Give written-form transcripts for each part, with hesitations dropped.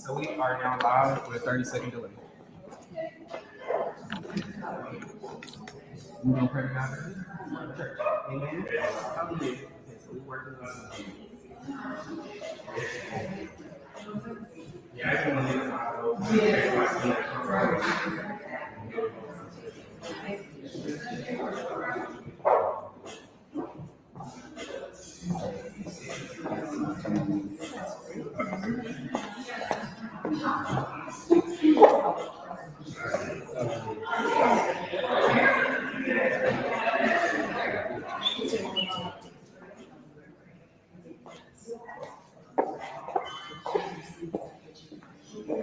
So we are now live with a 30-second delay. We're going to pray now. Church. Amen. Hallelujah. Okay, so we're working on yeah, I just want to take some pictures.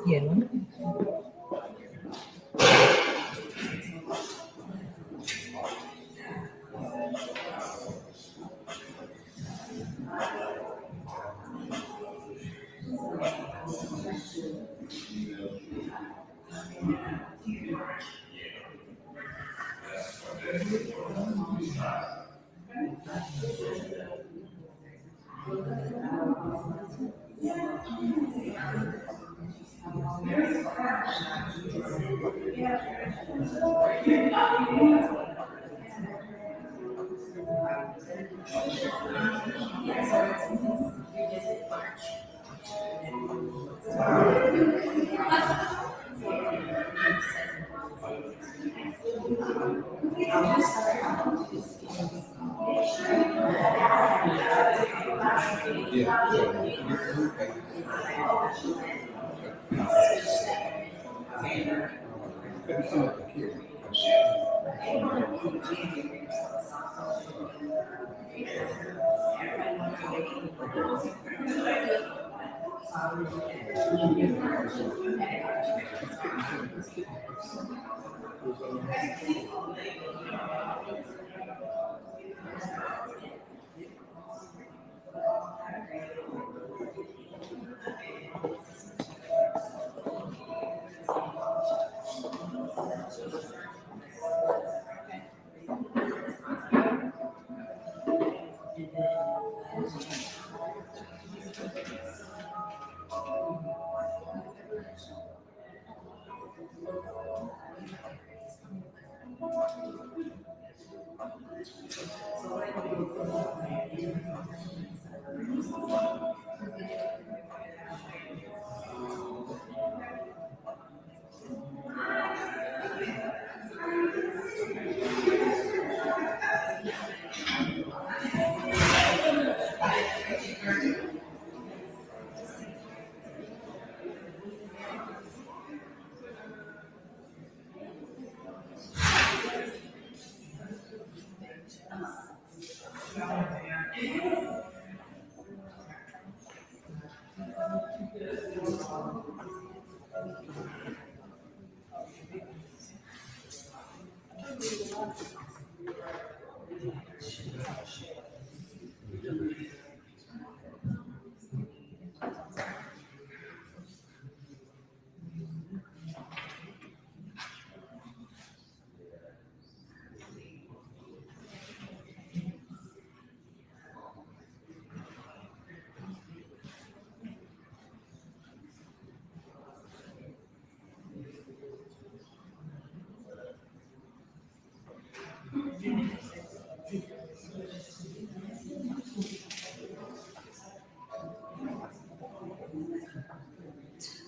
Yeah.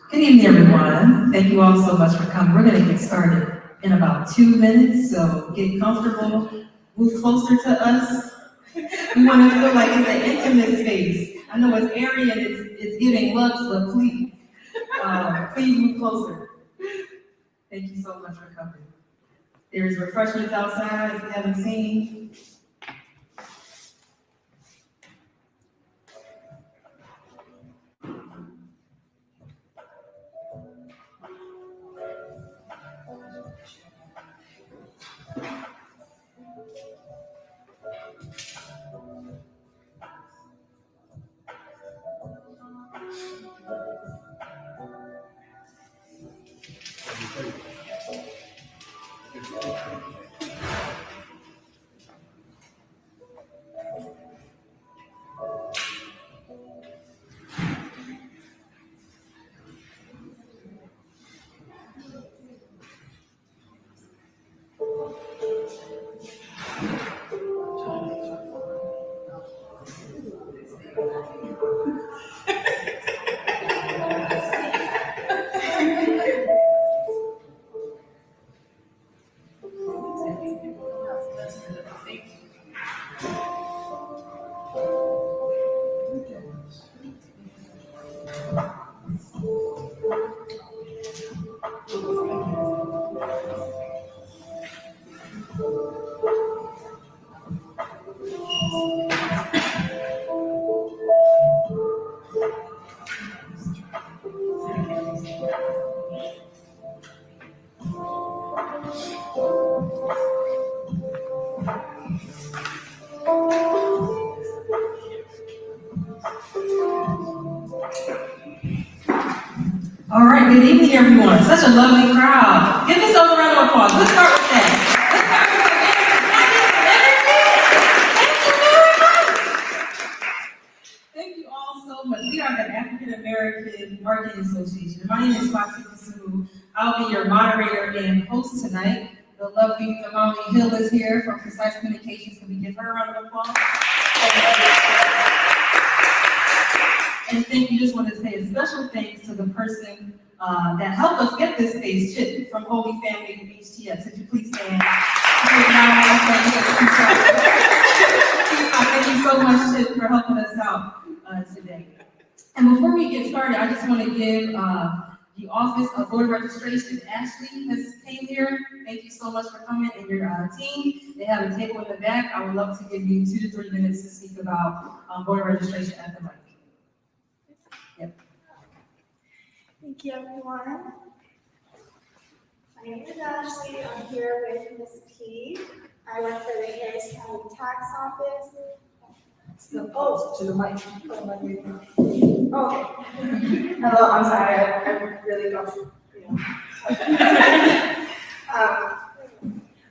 Good evening, everyone. Thank you all so much for coming. We're going to get started in about 2 minutes, so get comfortable, move closer to us. We want to feel like it's an intimate space. I know it's airy and it's giving looks, but please, please move closer. Thank you so much for coming. There's refreshments outside if you haven't seen. All right, good evening, everyone. Such a lovely crowd. Give yourselves a round of applause. Let's start with that. Thank you all so much. We are the African American Marketing Association. My name is Foxy Kasumu. I'll be your moderator and host tonight. The lovely Damali Hill is here from Precise Communications. Can we give her a round of applause? And thank you. Just want to say a special thanks to the person that helped us get this space, Chip from Holy Family HTS. Would you please stand? Thank you so much, Chip, for helping us out today. And before we get started, I just want to give the Office of Voter Registration. Ashley has came here. Thank you so much for coming, and your team. They have a table in the back. I would love to give you 2 to 3 minutes to speak about voter registration at the mic. Yep. Thank you, everyone. My name is Ashley. I'm here with Ms. T. I work for the Harris County Tax Office. To the mic. Okay. Hello, I'm sorry. I really don't.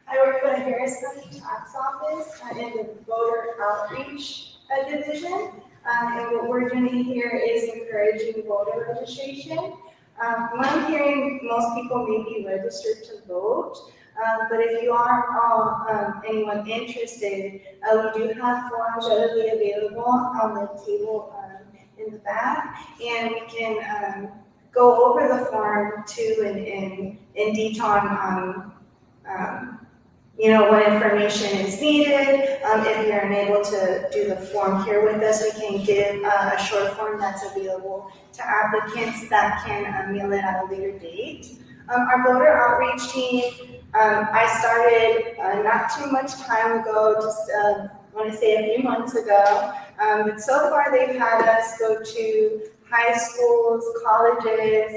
I work for the Harris County Tax Office in the Voter Outreach Division. And what we're doing here is encouraging voter registration. What I'm hearing, most people may be registered to vote, but if you are anyone interested, we do have forms readily available on the table in the back, and we can go over the form too in detail on what information is needed. If you're unable to do the form here with us, we can give a short form that's available to applicants that can mail it at a later date. Our voter outreach team, I started not too much time ago, just I want to say a few months ago, but so far they've had us go to high schools, colleges.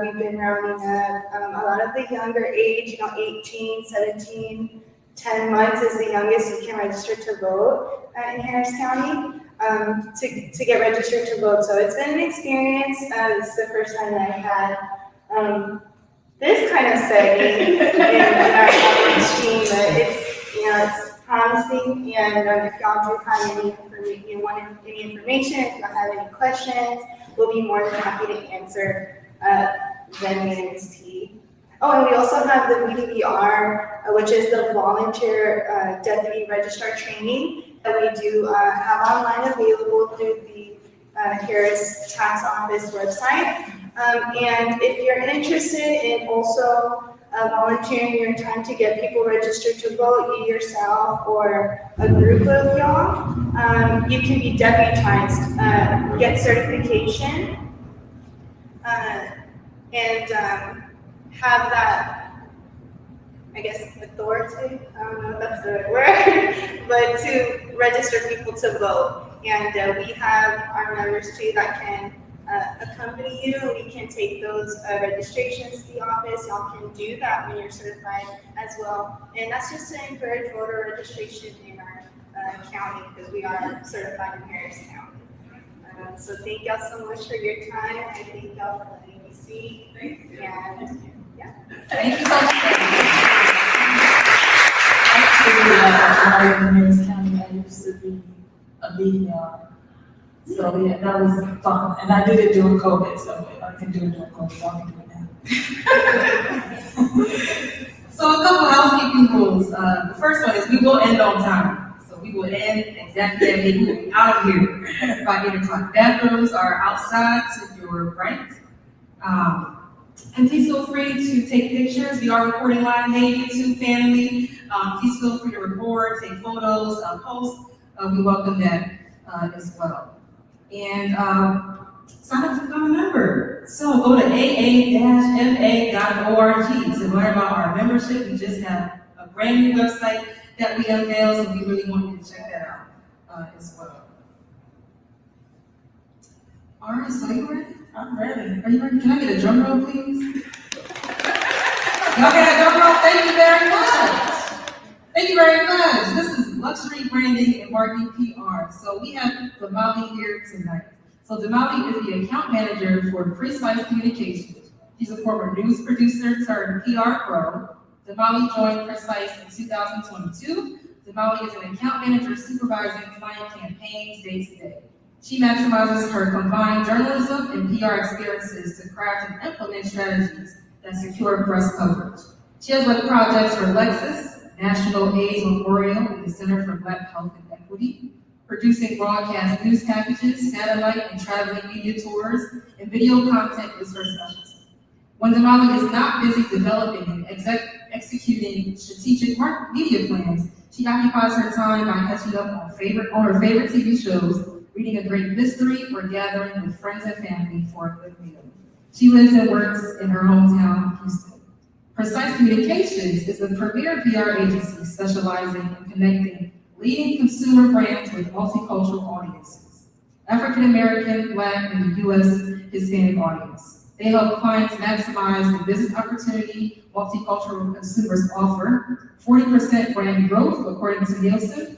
We've been rounding up a lot of the younger age, 18, 17, 10 months is the youngest you can register to vote in Harris County to get registered to vote. So it's been an experience. This is the first time that I've had this kind of setting in our outreach team, but it's promising. And if y'all do have any information, if y'all have any questions, we'll be more than happy to answer them and Ms. T. Oh, and we also have the VDVR, which is the Volunteer Deputy Registrar Training that we do have online available through the Harris Tax Office website. And if you're interested in also volunteering your time to get people registered to vote, you yourself or a group of y'all, you can be deputized, get certification, and have that, I guess, authority, I don't know if that's the right word, but to register people to vote. And we have our members too that can accompany you. We can take those registrations to the office. Y'all can do that when you're certified as well. And that's just to encourage voter registration in our county, because we are certified in Harris County. So thank y'all so much for your time. I thank y'all for letting me speak. And yeah. Thank you so much. Actually, I'm in Harris County. I used to be a BDR. So yeah, that was fun. And I did it during COVID, so if I can do it during COVID, I can do it now. So a couple housekeeping rules. The first one is we will end on time. So we will end exactly at 8. We'll be out of here by 8 o'clock. Bathrooms are outside to your right. And please feel free to take pictures. We are recording live. Hey, YouTube family. Please feel free to record, take photos, post. We welcome that as well. And sign up to become a member. So go to aa-ma.org to learn about our membership. We just have a brand new website that we unveiled, so we really want you to check that out as well. All right, so you ready? I'm ready. Are you ready? Can I get a drum roll, please? Y'all get a drum roll? Thank you very much. Thank you very much. This is Luxury Branding and Marketing PR. So we have Damali here tonight. So Damali is the account manager for Precise Communications. She's a former news producer turned PR pro. Damali joined Precise in 2022. Damali is an account manager supervising client campaigns day to day. She maximizes her combined journalism and PR experiences to craft and implement strategies that secure press coverage. She has led projects for Lexus, National AIDS Memorial, and the Center for Black Health and Equity, producing broadcast news packages, satellite and traveling media tours, and video content is her specialty. When Damali is not busy developing and executing strategic media plans, she occupies her time by catching up on her favorite TV shows, reading a great mystery, or gathering with friends and family for a good meal. She lives and works in her hometown, Houston. Precise Communications is the premier PR agency specializing in connecting leading consumer brands with multicultural audiences, African American, Black, and the U.S. Hispanic audience. They help clients maximize the business opportunity multicultural consumers offer, 40% brand growth according to Nielsen,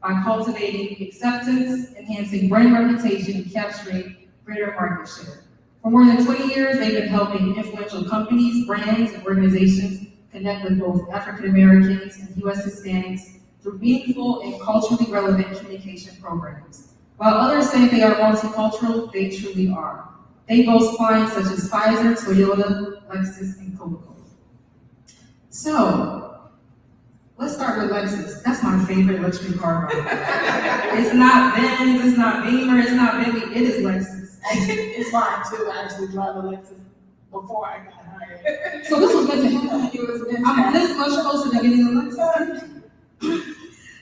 by cultivating acceptance, enhancing brand reputation, and capturing greater market share. For more than 20 years, they've been helping influential companies, brands, and organizations connect with both African Americans and U.S. Hispanics through meaningful and culturally relevant communication programs. While others say they are multicultural, they truly are. They boast clients such as Pfizer, Toyota, Lexus, and Coca-Cola. So, let's start with Lexus. That's my favorite luxury car right now. It's not Benz, it's not Beamer, it's not Bentley, it is Lexus. It's mine too. I actually drive a Lexus before I got hired. So this was meant to happen. It was meant to I'm happen. this much closer than getting a Lexus.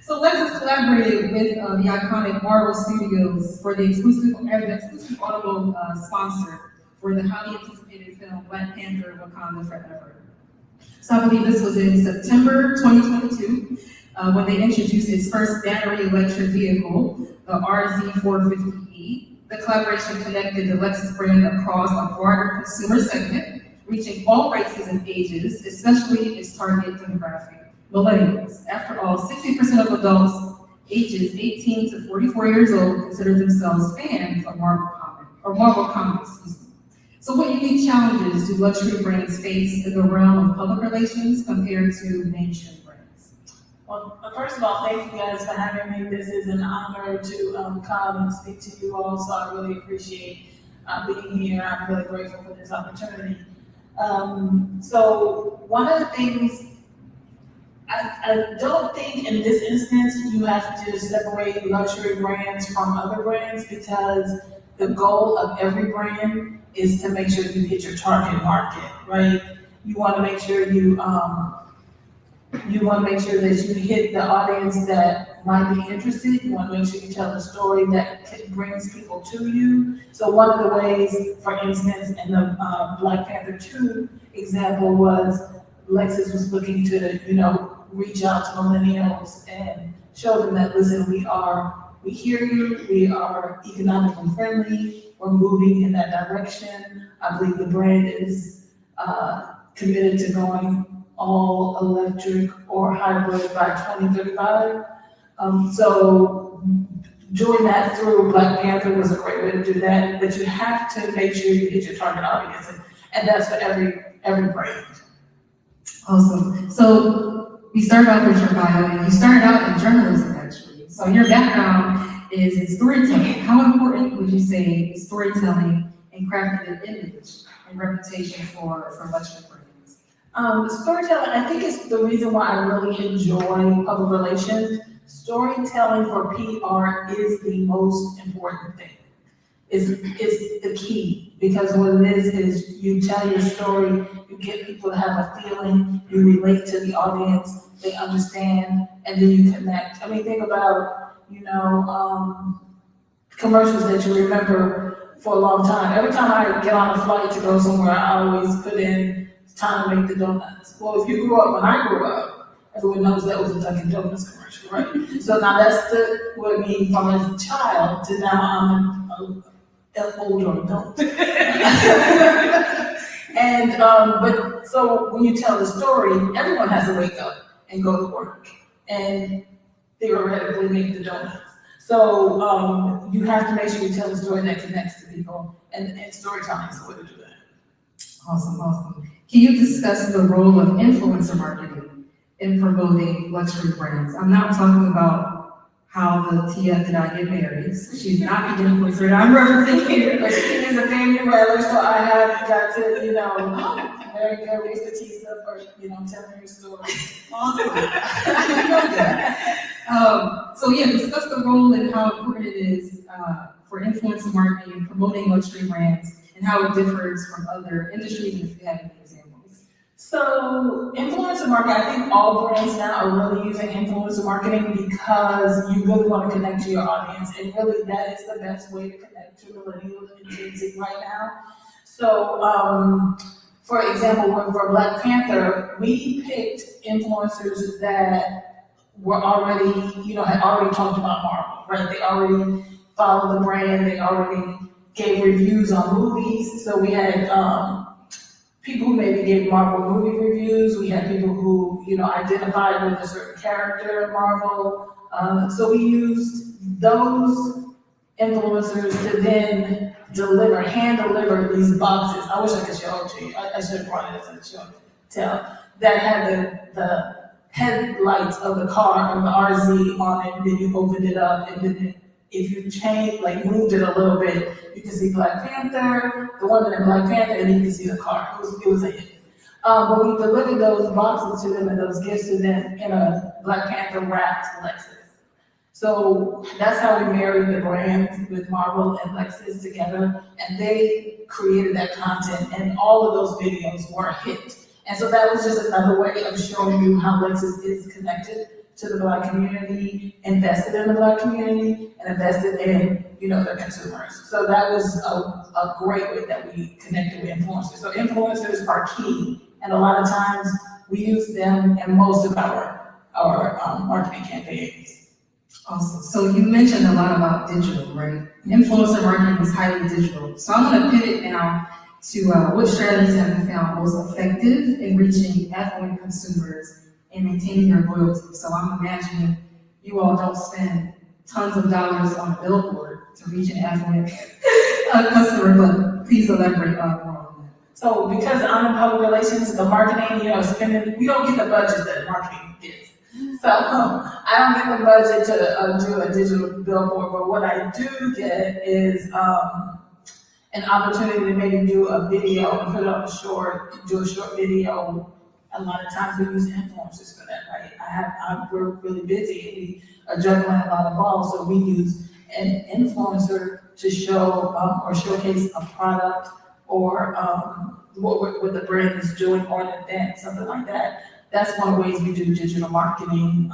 So Lexus collaborated with the iconic Marvel Studios for the exclusive audible sponsor for the highly anticipated film Black Panther: Wakanda Forever. So I believe this was in September 2022 when they introduced its first battery electric vehicle, the RZ450E. The collaboration connected the Lexus brand across a broader consumer segment, reaching all races and ages, especially its target demographic, millennials. After all, 60% of adults ages 18 to 44 years old consider themselves fans of Marvel Comics. So what unique challenges do luxury brands face in the realm of public relations compared to mainstream brands? Well, first of all, thank you guys for having me. This is an honor to come and speak to you all, so I really appreciate being here. I'm really grateful for this opportunity. So one of the things, I don't think in this instance you have to separate luxury brands from other brands, because the goal of every brand is to make sure you hit your target market, right? You want to make sure that you hit the audience that might be interested. You want to make sure you tell a story that brings people to you. So one of the ways, for instance, in the Black Panther 2 example was Lexus was looking to, reach out to millennials and show them that, listen, we hear you, we are economically friendly, we're moving in that direction. I believe the brand is committed to going all electric or hybrid by 2035. So doing that through Black Panther was a great way to do that, but you have to make sure you hit your target audience, and that's for every brand. Awesome. So we started off with your bio, and you started out in journalism, actually. So your background is in storytelling. How important would you say is storytelling and crafting an image and reputation for luxury brands? Storytelling, I think, is the reason why I really enjoy public relations, storytelling for PR is the most important thing. It's the key, because what it is you tell your story, you get people to have a feeling, you relate to the audience, they understand, and then you connect. I mean, think about, commercials that you remember for a long time. Every time I get on a flight to go somewhere, I always put in time to make the donuts. Well, if you when I grew up, everyone knows that was a Dunkin' Donuts commercial, right? So now that's what I mean from a child to now I'm an older adult. And, but so when you tell the story, everyone has to wake up and go to work and theoretically make the donuts. So you have to make sure you tell a story that connects to people, and storytelling is the way to do that. Awesome. Can you discuss the role of influencer marketing in promoting luxury brands? I'm not talking about how the Tia did I get married. She's not the influencer that I'm representing here. But she is a family member, so I have got to, very good expertise for, telling your story. Awesome. So yeah, discuss the role and how important it is for influencer marketing and promoting luxury brands and how it differs from other industries, if you have any examples. So influencer marketing, I think all brands now are really using influencer marketing because you really want to connect to your audience, and really that is the best way to connect to millennials and Gen Z right now. So for example, for Black Panther, we picked influencers that were already, had already talked about Marvel, right? They already followed the brand, they already gave reviews on movies. So we had people who maybe gave Marvel movie reviews. We had people who, identified with a certain character in Marvel. So we used those influencers to then hand deliver these boxes. I wish I could show it to you. I should have brought it as a show tell. That had the headlights of the car, of the RZ on it, and then you opened it up, and then if you moved it a little bit, you can see Black Panther, the woman in Black Panther, and then you can see the car. It was a hit. But we delivered those boxes to them and those gifts to them in a Black Panther wrapped Lexus. So that's how we married the brand with Marvel and Lexus together, and they created that content, and all of those videos were a hit. And so that was just another way of showing you how Lexus is connected to the Black community, invested in the Black community, and invested in, their consumers. So that was a great way that we connected with influencers. So influencers are key, and a lot of times we use them in most of our marketing campaigns. Awesome. So you mentioned a lot about digital, right? Influencer marketing is highly digital. So I'm going to pivot now to what strategies have you found most effective in reaching affluent consumers and maintaining their loyalty. So I'm imagining you all don't spend tons of dollars on a billboard to reach an affluent customer, but please elaborate more on that. So because I'm in public relations, the marketing, we don't get the budget that marketing gets. So I don't get the budget to do a digital billboard, but what I do get is an opportunity to maybe do a video and put it on do a short video. A lot of times we use influencers for that, right? We're really busy and we are juggling a lot of balls, so we use an influencer to show or showcase a product or what the brand is doing or an event, something like that. That's one of the ways we do digital marketing,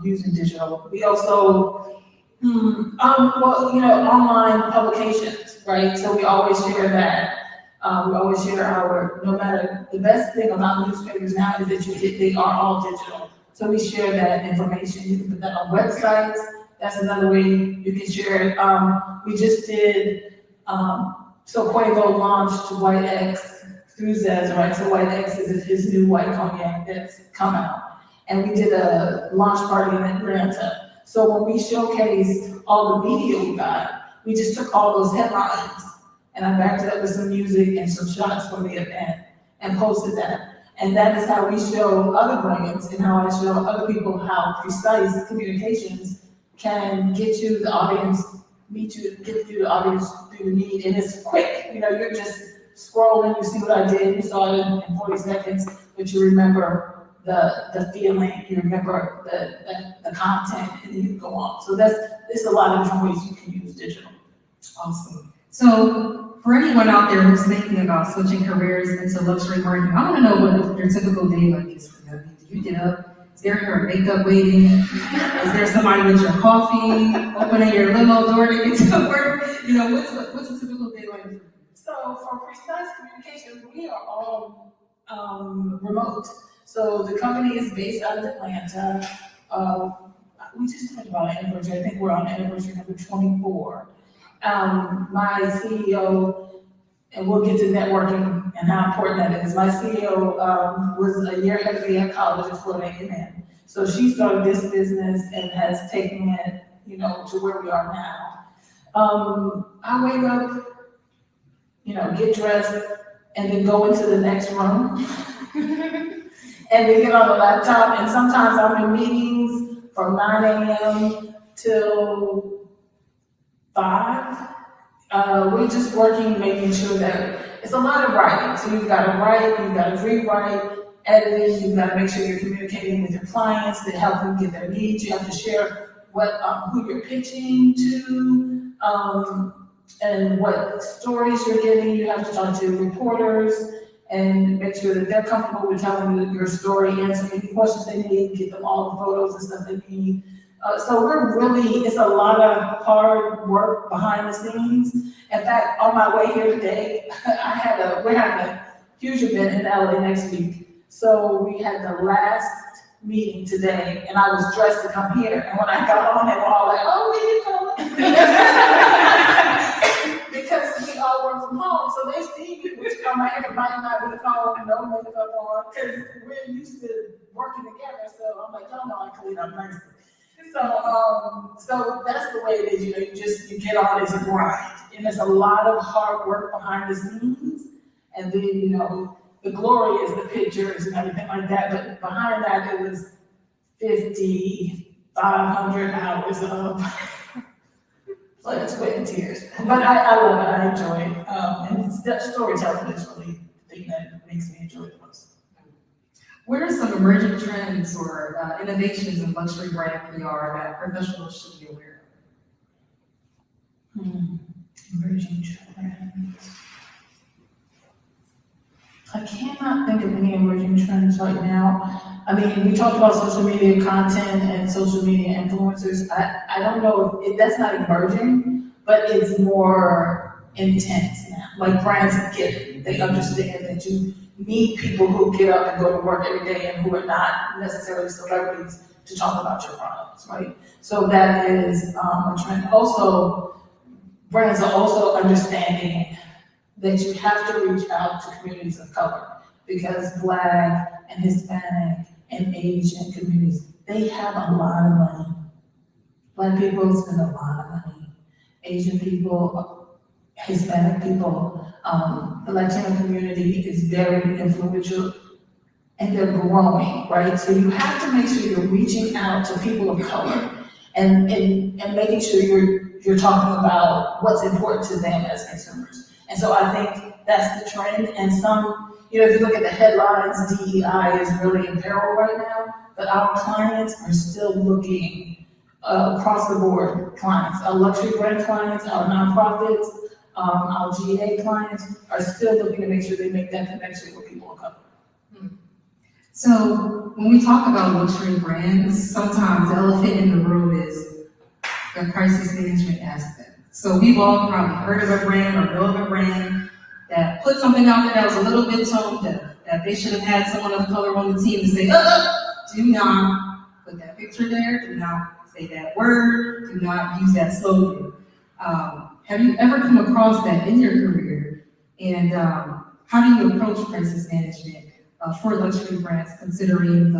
using digital. We also, online publications, right? So we always share that. We always share the best thing about newspapers now is that they are all digital. So we share that information. You can put that on websites. That's another way you can share it. We just did, so Quavo launched White X through Zez, right? So White X is his new white cognac that's come out. And we did a launch party in Atlanta. So when we showcased all the media we got, we just took all those headlines and I backed it up with some music and some shots from the event and posted that. And that is how we show other brands and how I show other people how precise communications can get you the audience, get you the audience through the need. And it's quick, you're just scrolling, you see what I did, you saw it in 40 seconds, but you remember the feeling, you remember the content, and then you go on. So there's a lot of different ways you can use digital. Awesome. So for anyone out there who's thinking about switching careers into luxury marketing, I want to know what your typical day like is for you. Do you get up? Is there your makeup waiting? Is there somebody with your coffee, opening your limo door to get to work? You know, what's a typical day like for you? So for precise communication, we are all remote. So the company is based out of Atlanta. We just talked about anniversary. I think we're on anniversary number 24. My CEO, and we'll get to networking and how important that is. My CEO was a year ahead of me at college at Florida A&M. So she started this business and has taken it, you know, to where we are now. I wake up, you know, get dressed, and then go into the next room, and then get on the laptop. And sometimes I'm in meetings from 9 a.m. till 5. We're just working, making sure that it's a lot of writing. So you've got to write, you've got to rewrite, editing, you've got to make sure you're communicating with your clients that help them get their needs. You have to share who you're pitching to, and what stories you're getting. You have to talk to reporters and make sure that they're comfortable with telling you your story, answer any questions they need, get them all the photos and stuff they need. So it's a lot of hard work behind the scenes. In fact, on my way here today, we're having a huge event in LA next week. So we had the last meeting today, and I was dressed to come here. And when I got on, they were all like, "Oh, where you going?" Because we all work from home, so they see me, which my hair might not be home, no makeup on, because we're used to working together. So I'm like, "Y'all know I clean up nicely." So that's the way it is. You know, you get on as a grind, and there's a lot of hard work behind the scenes. And then, you know, the glory is the pictures and everything like that. But behind that, it was 500 hours of blood, sweat, and tears. But I love it. I enjoy it. And that storytelling is really the thing that makes me enjoy it the most. What are some emerging trends or innovations in luxury brand PR that professionals should be aware of? Emerging trends. I cannot think of any emerging trends right now. I mean, we talked about social media content and social media influencers. I don't know if that's not emerging, but it's more intense now. Like brands get it. They understand that you need people who get up and go to work every day and who are not necessarily celebrities to talk about your products, right? So that is a trend. Also, brands are also understanding that you have to reach out to communities of color, because Black and Hispanic and Asian communities, they have a lot of money. Black people spend a lot of money. Asian people, Hispanic people, the Latino community is very influential, and they're growing, right? So you have to make sure you're reaching out to people of color and making sure you're talking about what's important to them as consumers. And so I think that's the trend. And some, you know, if you look at the headlines, DEI is really in peril right now, but our clients are still looking across the board. Clients, our luxury brand clients, our nonprofits, our GA clients are still looking to make sure they make that connection with people of color. So when we talk about luxury brands, sometimes the elephant in the room is the crisis management aspect. So we've all probably heard of a brand or know of a brand that put something out there that was a little bit tone deaf, that they should have had someone of color on the team to say, do not put that picture there, do not say that word, do not use that slogan. Have you ever come across that in your career? And how do you approach crisis management for luxury brands, considering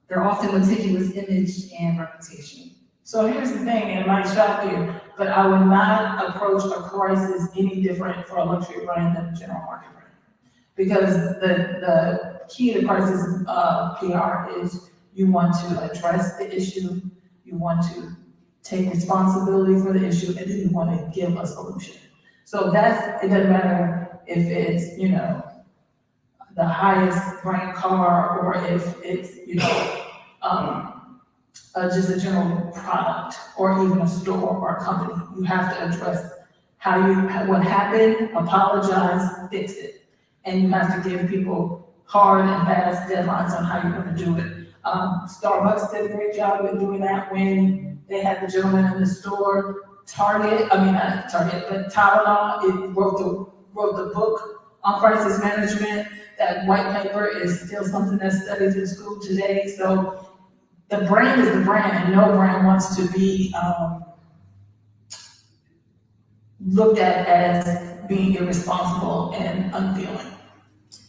their often meticulous image and reputation? So here's the thing, and it might shock you, but I would not approach a crisis any different for a luxury brand than a general market brand. Because the key to crisis PR is you want to address the issue, you want to take responsibility for the issue, and then you want to give a solution. So it doesn't matter if it's, you know, the highest brand car, or if it's, just a general product, or even a store or a company. You have to address what happened, apologize, fix it. And you have to give people hard and fast deadlines on how you're gonna do it. Starbucks did a great job in doing that when they had the gentleman in the store. Not Target, but Tylenol, it wrote the book on crisis management. That white paper is still something that's studied in school today. So the brand is the brand, and no brand wants to be looked at as being irresponsible and unfeeling.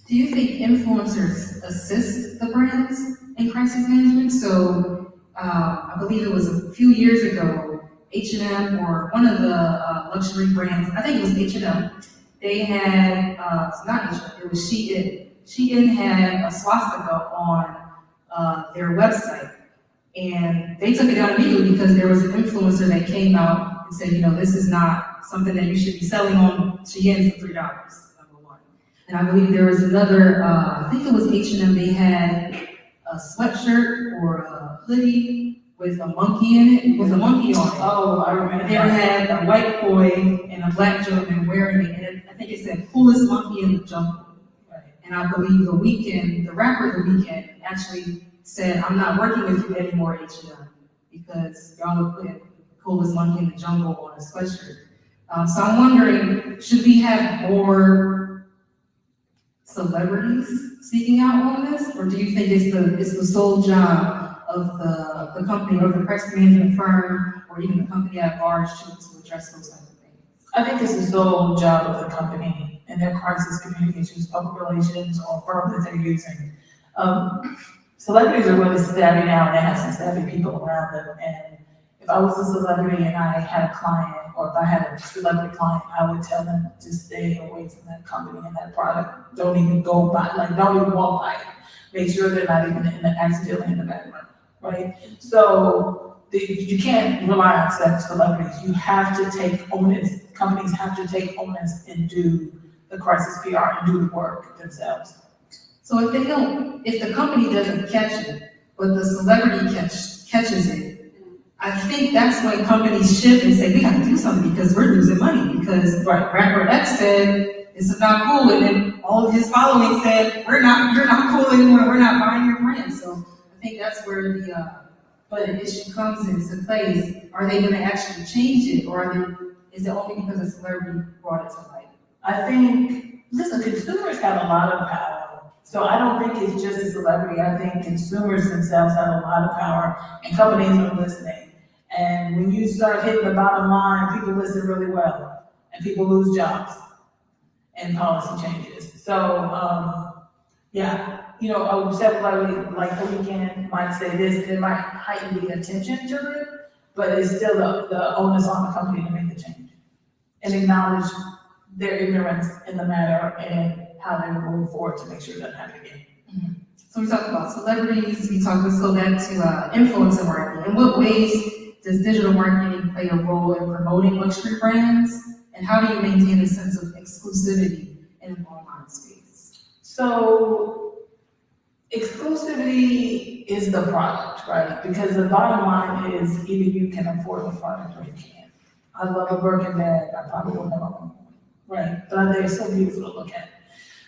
Do you think influencers assist the brands in crisis management? So I believe it was a few years ago, H&M or one of the luxury brands, I think it was H&M, they had, not H&M, it was Shein. Shein had a swastika on their website. And they took it down immediately because there was an influencer that came out and said, this is not something that you should be selling on Shein for $3, number one. And I believe there was another, I think it was H&M, they had a sweatshirt or a hoodie with a monkey in it, with a monkey on it. Oh, I remember. They had a white boy and a black gentleman wearing it, and I think it said coolest monkey in the jungle. Right. And I believe the rapper The Weeknd actually said, I'm not working with you anymore, H&M, because y'all were putting coolest monkey in the jungle on a sweatshirt. So I'm wondering, should we have more celebrities speaking out on this, or do you think it's the sole job of the company or the crisis management firm or even the company at large to address those type of things? I think it's the sole job of the company and their crisis communications, public relations, or firm that they're using. Celebrities are really savvy now, and they have some savvy people around them. And if I was a celebrity and I had a client, or if I had a celebrity client, I would tell them to stay away from that company and that product. Don't even go by, don't even walk by it. Make sure they're not even accidentally in the background, right? So you can't rely on celebrities. You have to take onus. Companies have to take onus and do the crisis PR and do the work themselves. So if the company doesn't catch it, but the celebrity catches it, I think that's when companies shift and say, we have to do something because we're losing money, because rapper X said, it's not cool, and then all of his following said, you're not cool anymore, we're not buying your brand. So I think that's where the issue comes into place. Are they gonna actually change it, or is it only because a celebrity brought it to light? I think, consumers have a lot of power. So I don't think it's just a celebrity. I think consumers themselves have a lot of power, and companies are listening. And when you start hitting the bottom line, people listen really well, and people lose jobs and policy changes. So, a celebrity like The Weeknd might say this, and it might heighten the attention to it, but it's still the onus on the company to make the change and acknowledge their ignorance in the matter and how they will move forward to make sure it doesn't happen again. Mm-hmm. So we talked about celebrities, let's go back to influencer marketing. In what ways does digital marketing play a role in promoting luxury brands? And how do you maintain a sense of exclusivity in an online space? So exclusivity is the product, right? Because the bottom line is either you can afford the product or you can't. I love a Birkin bag, I probably will never own one, right? But they're so beautiful to look at.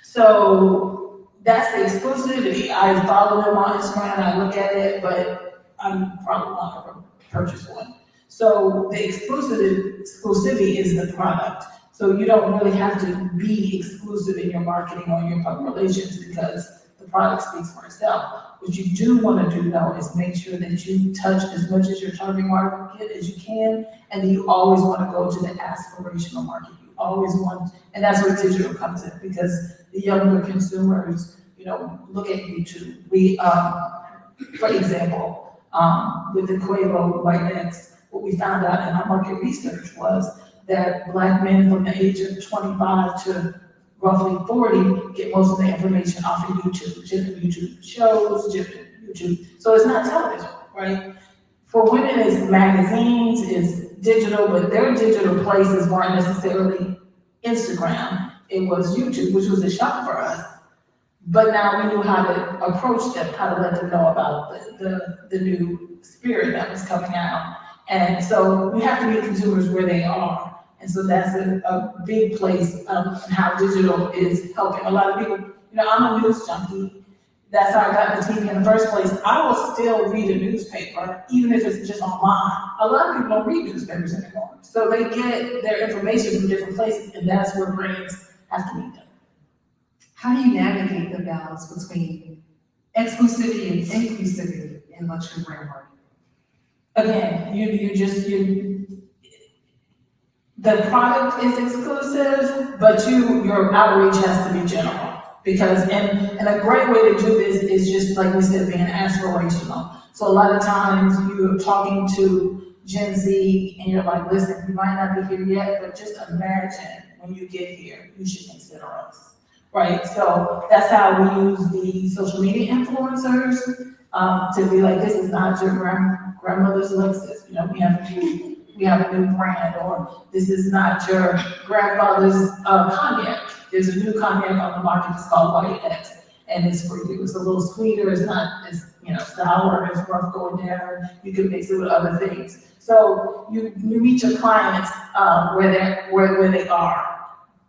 So that's the exclusivity. I follow them on Instagram, I look at it, but I'm probably not gonna purchase one. So the exclusivity is the product. So you don't really have to be exclusive in your marketing or your public relations because the product speaks for itself. What you do want to do though is make sure that you touch as much as your target market as you can, and then you always want to go to the aspirational market. You always want, and that's where digital comes in, because the younger consumers, look at YouTube. We, for example, with the Quavo White X, what we found out in our market research was that Black men from the age of 25 to roughly 40 get most of their information off of YouTube, different YouTube shows, different YouTube. So it's not television, right? For women, it's magazines, it's digital, but their digital places weren't necessarily Instagram. It was YouTube, which was a shock for us. But now we knew how to approach them, how to let them know about the new spirit that was coming out. And so we have to meet consumers where they are. And so that's a big place in how digital is helping. A lot of people, I'm a news junkie. That's how I got into TV in the first place. I will still read a newspaper, even if it's just online. A lot of people don't read newspapers anymore. So they get their information from different places, and that's where brands have to meet them. How do you navigate the balance between exclusivity and inclusivity in luxury brand marketing? Again, the product is exclusive, but your outreach has to be general. Because, and a great way to do this is just, like we said, being aspirational. So a lot of times you're talking to Gen Z and you're like, listen, you might not be here yet, but just imagine when you get here, you should consider us, right? So that's how we use the social media influencers to be like, this is not your grandmother's Lexus. We have a new brand, or this is not your grandfather's cognac. There's a new cognac on the market, it's called White X, and it's for you. It's a little sweeter, it's not as, sour, it's rough going down. You can mix it with other things. So you meet your clients where they are,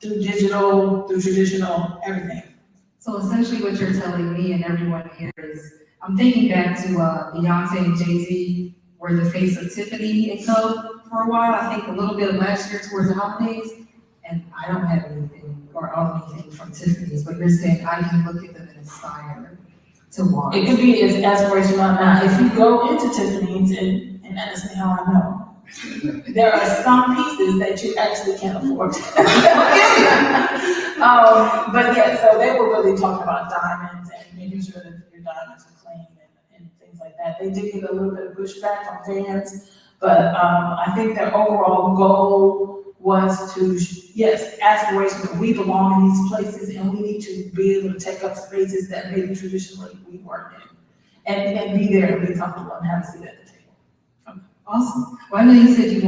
through digital, through traditional, everything. So essentially what you're telling me and everyone here is, I'm thinking back to Beyonce and Jay-Z were the face of Tiffany & Co. for a while. I think a little bit of last year towards the holidays, and I don't have anything or own anything from Tiffany's, but you're saying I can look at them and inspire to want. It could be as aspirational now. If you go into Tiffany's and ask me how I know, there are some pieces that you actually can't afford. But yeah, so they were really talking about diamonds and making sure that your diamonds are clean and things like that. They did get a little bit of pushback from fans, but I think their overall goal was to, yes, aspirational. We belong in these places and we need to be able to take up spaces that maybe traditionally we weren't in. And be there and be comfortable and have a seat at the table. Awesome. Well, I know you said you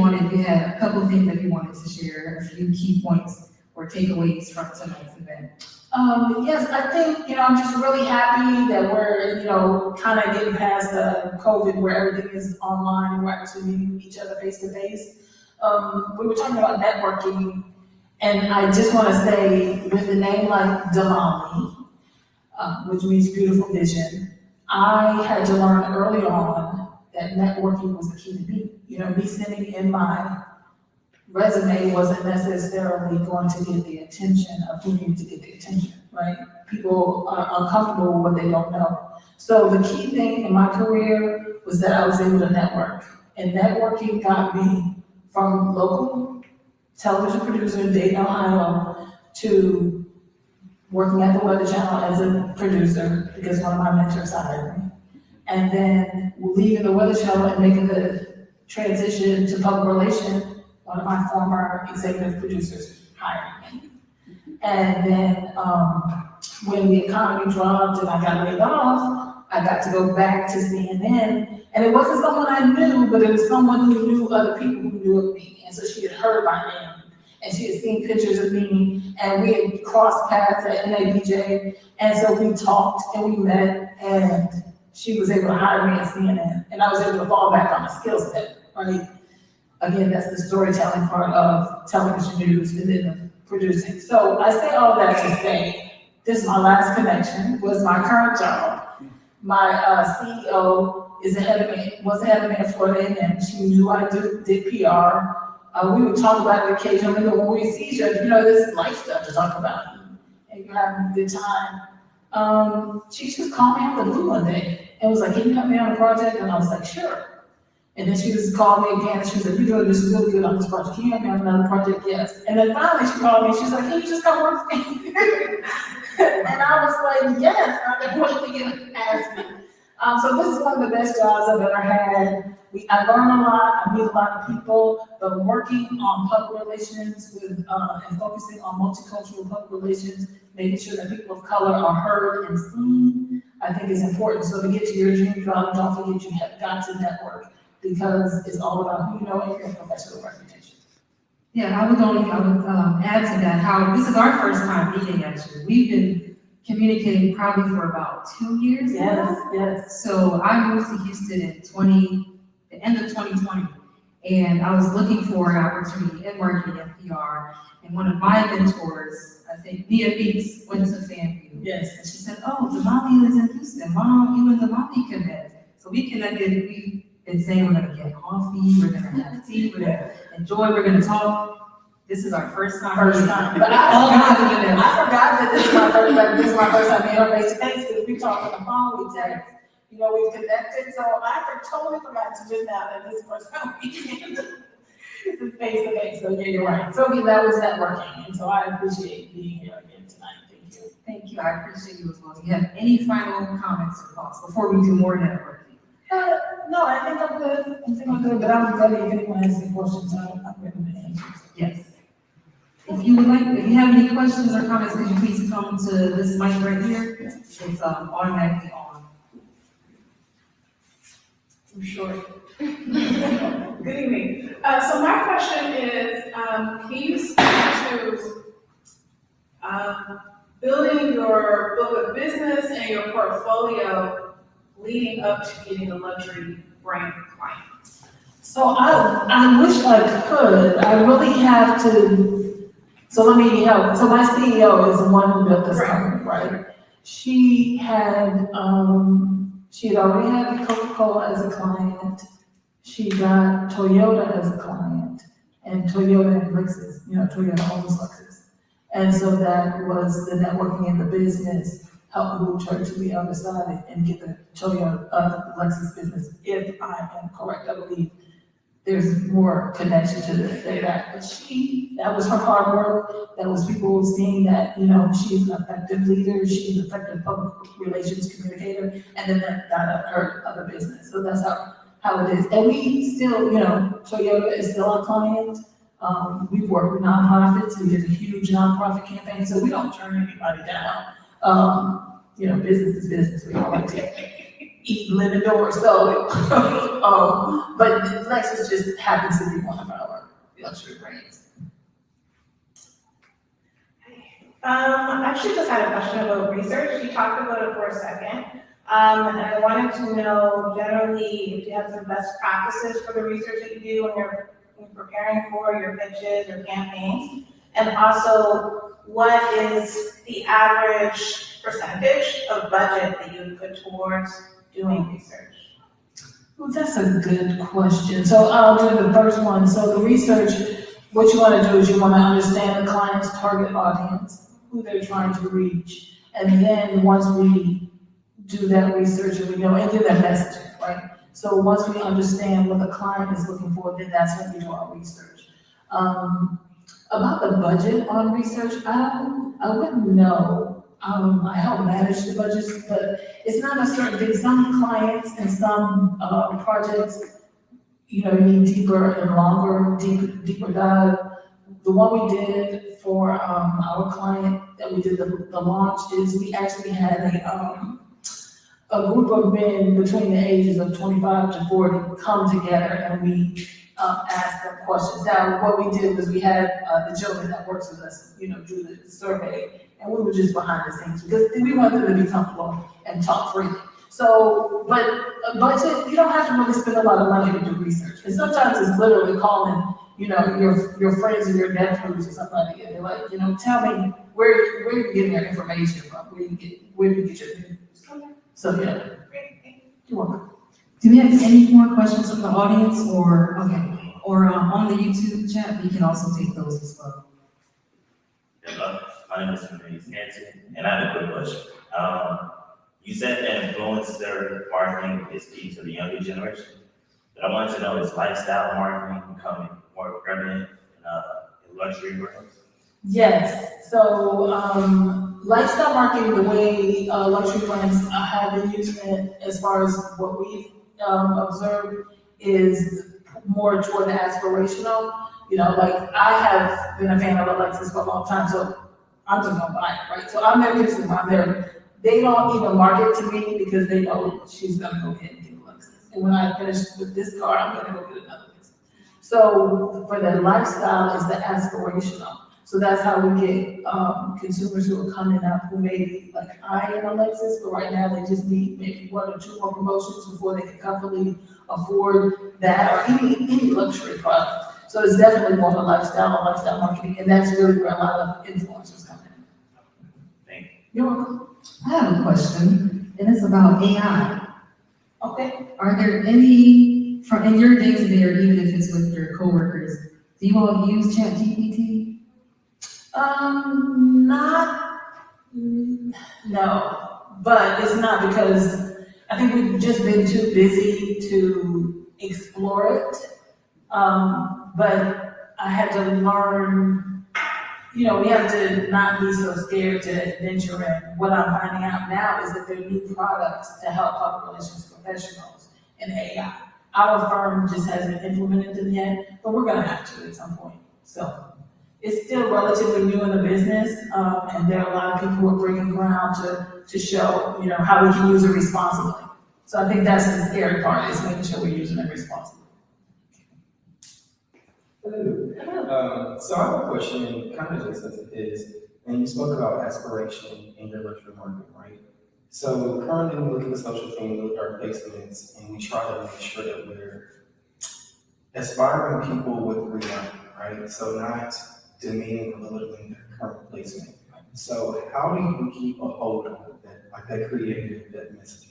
had a couple of things that you wanted to share, a few key points or takeaways from tonight's event. Yes, I think, I'm just really happy that we're, kind of getting past the COVID where everything is online and we're actually meeting each other face to face. We were talking about networking, and I just want to say, with a name like Damali, which means beautiful vision, I had to learn early on that networking was the key to me. Me sending in my resume wasn't necessarily going to get the attention of who needed to get the attention, right? People are uncomfortable with what they don't know. So the key thing in my career was that I was able to network, and networking got me from local television producer in Dayton, Ohio, to working at the Weather Channel as a producer because one of my mentors hired me. And then leaving the Weather Channel and making the transition to public relations, one of my former executive producers hired me. And then when the economy dropped and I got laid off, I got to go back to CNN. And it wasn't someone I knew, but it was someone who knew other people who knew of me. And so she had heard my name, and she had seen pictures of me, and we had crossed paths at NABJ. And so we talked and we met, and she was able to hire me at CNN. And I was able to fall back on the skill set, right? Again, that's the storytelling part of television news and then the producing. So I say all that to say, this is my last connection, was my current job. My CEO was ahead of me in Florida, and she knew I did PR. We would talk about it occasionally, but when we see each other, there's life stuff to talk about, and you're having a good time. She just called me out of the blue one day and was like, can you help me on a project? And I was like, sure. And then she just called me again, and she was like, you're doing this really good on this project. Can you help me on another project? Yes. And then finally she called me, she's like, can you just come work for me? And I was like, yes, I've been waiting to ask me. So this is one of the best jobs I've ever had. I learn a lot, I meet a lot of people, but working on public relations and focusing on multicultural public relations, making sure that people of color are heard and seen, I think is important. So to get to your dream job, don't forget you have got to network, because it's all about who you know and your professional reputation. Yeah, I would add to that how this is our first time meeting, actually. We've been communicating probably for about 2 years now. Yes. So I moved to Houston in the end of 2020, and I was looking for an opportunity in marketing and PR. And one of my mentors, I think Mia Beats, went to FAMU. Yes. And she said, "Oh, Damali lives in Houston. Mom, you and Damali connect." So we connected. We've been saying we're gonna get coffee, we're gonna have tea, we're gonna enjoy, we're gonna talk. This is our first time. First time. But All positive. I forgot that this is my first, time meeting her face to face, because we talked on the phone, we text, we've connected, so I totally forgot to just now that this is the first time we face to face, so yeah, you're right. So that was networking, and so I appreciate being here again tonight, thank you. Thank you, I appreciate you as well. Do you have any final comments or thoughts before we do more networking? No, I think I'm good, but I'm ready if anyone has any questions, I'm ready to answer. Yes. If you have any questions or comments, could you please come to this mic right here? It's automatically on. I'm short. Good evening. So my question is, can you speak to building your book of business and your portfolio leading up to getting a luxury brand client? So I wish I could, I really have to, so let me help. So my CEO is the one who built this company, right? She had already had Coca-Cola as a client. She got Toyota as a client, and Toyota and Lexus, Toyota owns Lexus. And so that was the networking in the business, helped move her to the other side and get the Toyota, Lexus business, if I am correct, I believe. There's more connection to that, but that was her hard work. That was people seeing that, she's an effective leader, she's an effective public relations communicator, and then that got her other business. So that's how it is. And we still, Toyota is still our client. We've worked with nonprofits. We did a huge nonprofit campaign, so we don't turn anybody down. Business is business. We don't like to eat, live indoors, so, but Lexus just happens to be one of our luxury brands. I actually just had a question about research. You talked about it for a second. And I wanted to know generally if you have some best practices for the research that you do when you're preparing for your pitches or campaigns. And also, what is the average percentage of budget that you put towards doing research? Well, that's a good question. So I'll do the first one. So the research, what you want to do is you want to understand the client's target audience, who they're trying to reach. And then once we do that research and we know, and then that messaging, right? So once we understand what the client is looking for, then that's when we do our research. About the budget on research, I wouldn't know. I help manage the budgets, but it's not a certain thing. Some clients and some projects, need deeper and longer, deeper dive. The one we did for our client that we did the launch is we actually had a group of men between the ages of 25 to 40 come together and we asked them questions. Now, what we did was we had the gentleman that works with us, do the survey, and we were just behind the scenes because we wanted them to be comfortable and talk freely. So, but a budget, you don't have to really spend a lot of money to do research. And sometimes it's literally calling, your friends or your nephews or somebody, and they're like, tell me where you're getting your information from, where do you get your news? So yeah. You're welcome. Do we have any more questions from the audience or on the YouTube chat? We can also take those as well. Hello, my name is Nancy, and I have a quick question. You said that influencer marketing is key to the younger generation, but I wanted to know, is lifestyle marketing becoming more prevalent in luxury brands? Yes, so lifestyle marketing, the way luxury brands have been using it as far as what we've observed is more toward the aspirational. Like I have been a fan of Lexus for a long time, so I'm just gonna buy it, right? So I'm their consumer, they don't even market to me because they know she's gonna go ahead and get a Lexus. And when I finish with this car, I'm gonna go get another Lexus. So for the lifestyle is the aspirational. So that's how we get, consumers who are coming up who may be like eyeing a Lexus, but right now they just need maybe 1 or 2 more promotions before they can comfortably afford that or any luxury product. So it's definitely more of a lifestyle marketing, and that's really where a lot of influencers come in. Thank you. You're welcome. I have a question, and it's about AI. Okay. Are there any, in your day-to-day, or even if it's with your coworkers, do you all use ChatGPT? No, but it's not because I think we've just been too busy to explore it. But I had to learn, we have to not be so scared to venture in. What I'm finding out now is that there are new products to help public relations professionals in AI. Our firm just hasn't implemented them yet, but we're gonna have to at some point. So it's still relatively new in the business, and there are a lot of people who are breaking ground to show, how we can use it responsibly. So I think that's the scary part, is making sure we're using it responsibly. So I have a question, kind of just as it is, and you spoke about aspiration in your luxury market, right? So currently we look at the social thing, we look at our placements, and we try to make sure that we're aspiring people with reality, right? So not demeaning or belittling their current placement. So how do you keep a hold on that, like that creative, that messaging?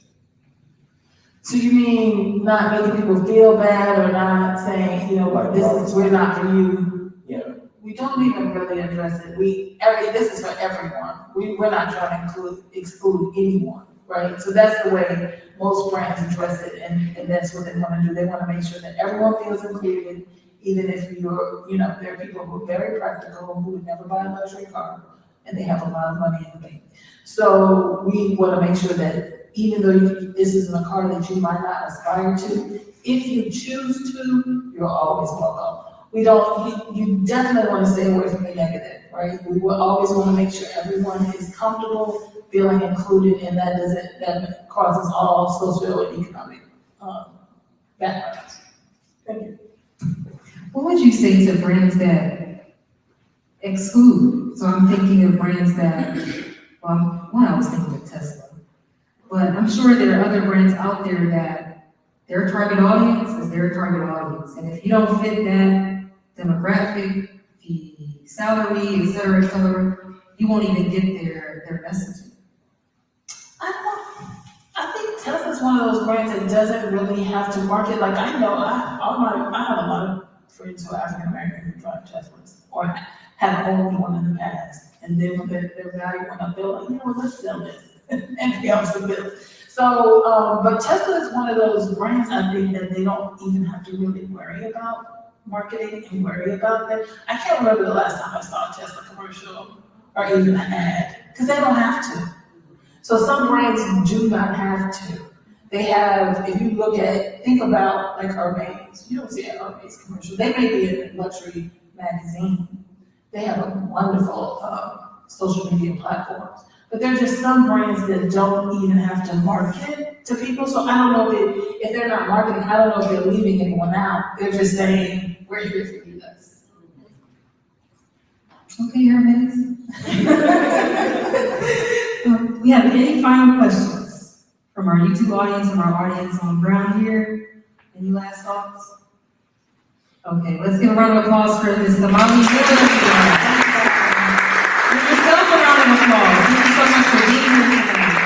So you mean not making people feel bad or not saying, we're not for you? Yeah. We don't even really address it. This is for everyone. We're not trying to exclude anyone, right? So that's the way most brands address it, and that's what they want to do. They want to make sure that everyone feels included, even if there are people who are very practical, who would never buy a luxury car, and they have a lot of money in the bank. So we want to make sure that even though this isn't a car that you might not aspire to, if you choose to, you're always welcome. You definitely want to stay away from the negative, right? We will always want to make sure everyone is comfortable, feeling included, and that causes all social and economic backgrounds. Thank you. What would you say to brands that exclude? So I'm thinking of brands that, I was thinking of Tesla. But I'm sure there are other brands out there that their target audience is their target audience. And if you don't fit that demographic, the salary, et cetera, you won't even get their messaging. I think Tesla's one of those brands that doesn't really have to market. Like I have a lot of friends who are African American who drive Teslas or have owned one in the past. And then when their value went up, they're like, let's sell this. And pay off some bills. So, but Tesla is one of those brands, I think, that they don't even have to really worry about marketing and worry about that. I can't remember the last time I saw a Tesla commercial or even an ad, because they don't have to. So some brands do not have to. They have, if you think about like Hermes, you don't see an Hermes commercial. They may be in a luxury magazine. They have a wonderful social media platforms. But there are just some brands that don't even have to market to people. So I don't know if they're not marketing, I don't know if they're leaving anyone out. They're just saying, we're here for you guys. Okay, Hermes. We have any final questions from our YouTube audience, from our audience on ground here? Any last thoughts? Okay, let's give a round of applause for Ms. Damali Hill. Give yourself a round of applause. Thank you so much for being here tonight.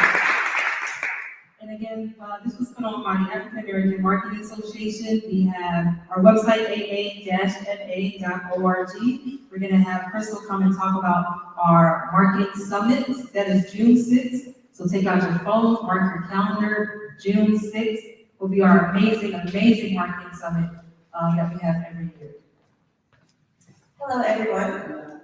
And again, this was put on by the African American Marketing Association. We have our website, aa-ma.org. We're going to have Crystal come and talk about our marketing summit. That is June 6th. So take out your phone, mark your calendar. June 6th will be our amazing marketing summit that we have every year. Hello, everyone.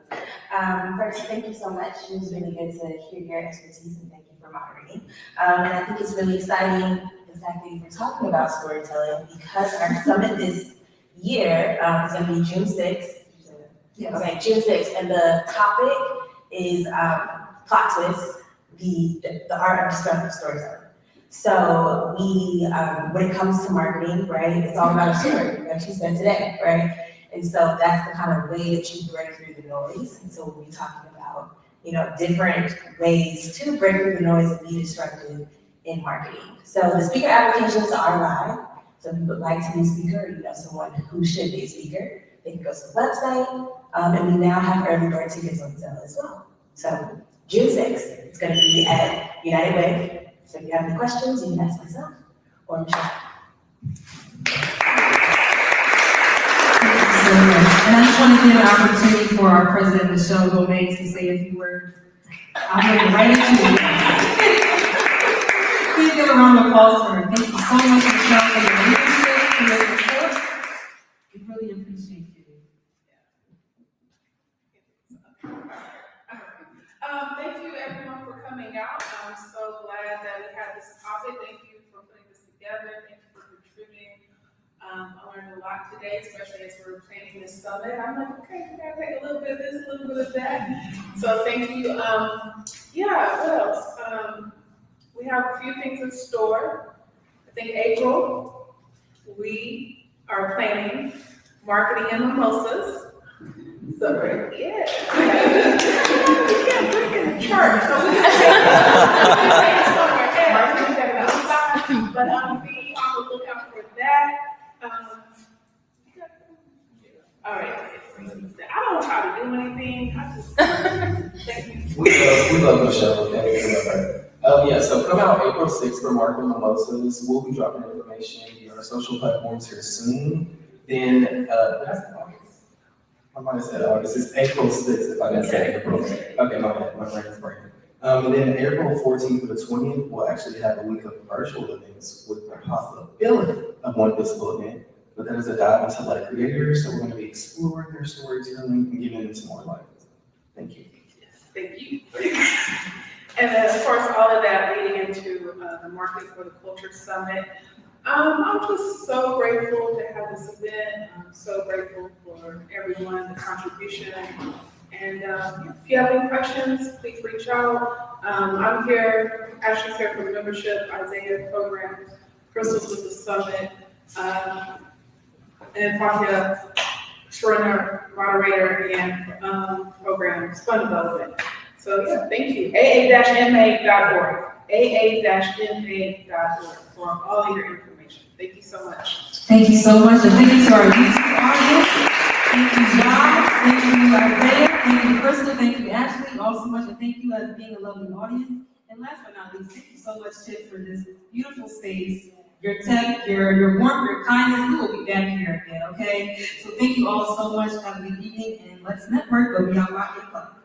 First, thank you so much. It was really good to hear your expertise, and thank you for moderating. And I think it's really exciting the fact that you were talking about storytelling, because our summit this year is going to be June 6th. Yes. Okay, June 6th, and the topic is plot twist, the art of disruptive storytelling. So we, when it comes to marketing, right, it's all about a story, like she said today, right? And so that's the kind of way that you break through the noise. And so we'll be talking about, different ways to break through the noise and be disruptive in marketing. So the speaker applications are live. So if you would like to be a speaker, someone who should be a speaker, they can go to the website. And we now have early bird tickets on sale as well. So June 6th, it's going to be at United Way. So if you have any questions, you can ask myself or Michelle. And I just want to give an opportunity for our president, Michelle Gomez, to say a few words. I'm going to write it to you. Please give a round of applause for her. Thank you so much, Michelle, for your leadership, for your support. We really appreciate you. Thank you everyone for coming out. I'm so glad that we had this topic. Thank you for putting this together. Thank you for contributing. I learned a lot today, especially as we're planning this summit. I'm like, okay, we gotta take a little bit of this, a little bit of that. So thank you. What else? We have a few things in store. I think April, we are planning marketing and mimosas. So, yeah. We can't drink in the church, so we can take it somewhere else. Marketing that outside, but be on the lookout for that. All right. I don't try to do anything. I just thank you. We love Michelle, okay? We love her. So come out April 6th for Marketing Mimosas. We'll be dropping information via our social platforms here soon. Then, that's August. I might have said August. It's April 6th if I didn't say April. Okay, my bad. My brain is breaking. And then April 14th to the 20th, we'll actually have a week of virtual events with the possibility of one physical event. But that is a dive into like creators, so we're going to be exploring their storytelling and giving them some more life. Thank you. Yes, thank you. And then, of course, all of that leading into the Market for the Culture Summit. I'm just so grateful to have this event. I'm so grateful for everyone, the contribution. And if you have any questions, please reach out. I'm here, Ashley's here for membership, Isaiah programs, Crystal's with the summit, and Fatia, extraordinary moderator and programs, fund development. So yeah, thank you. aa-ma.org, aa-ma.org for all of your information. Thank you so much. Thank you so much, and thank you to our YouTube audience. Thank you, John. Thank you, Isaiah. Thank you, Crystal. Thank you, Ashley, all so much, and thank you as being a lovely audience. And last but not least, thank you so much, Chip, for this beautiful space, your tech, your warmth, your kindness. We will be back here again, okay? So thank you all so much. Have a good evening, and let's network. Go be out by your club.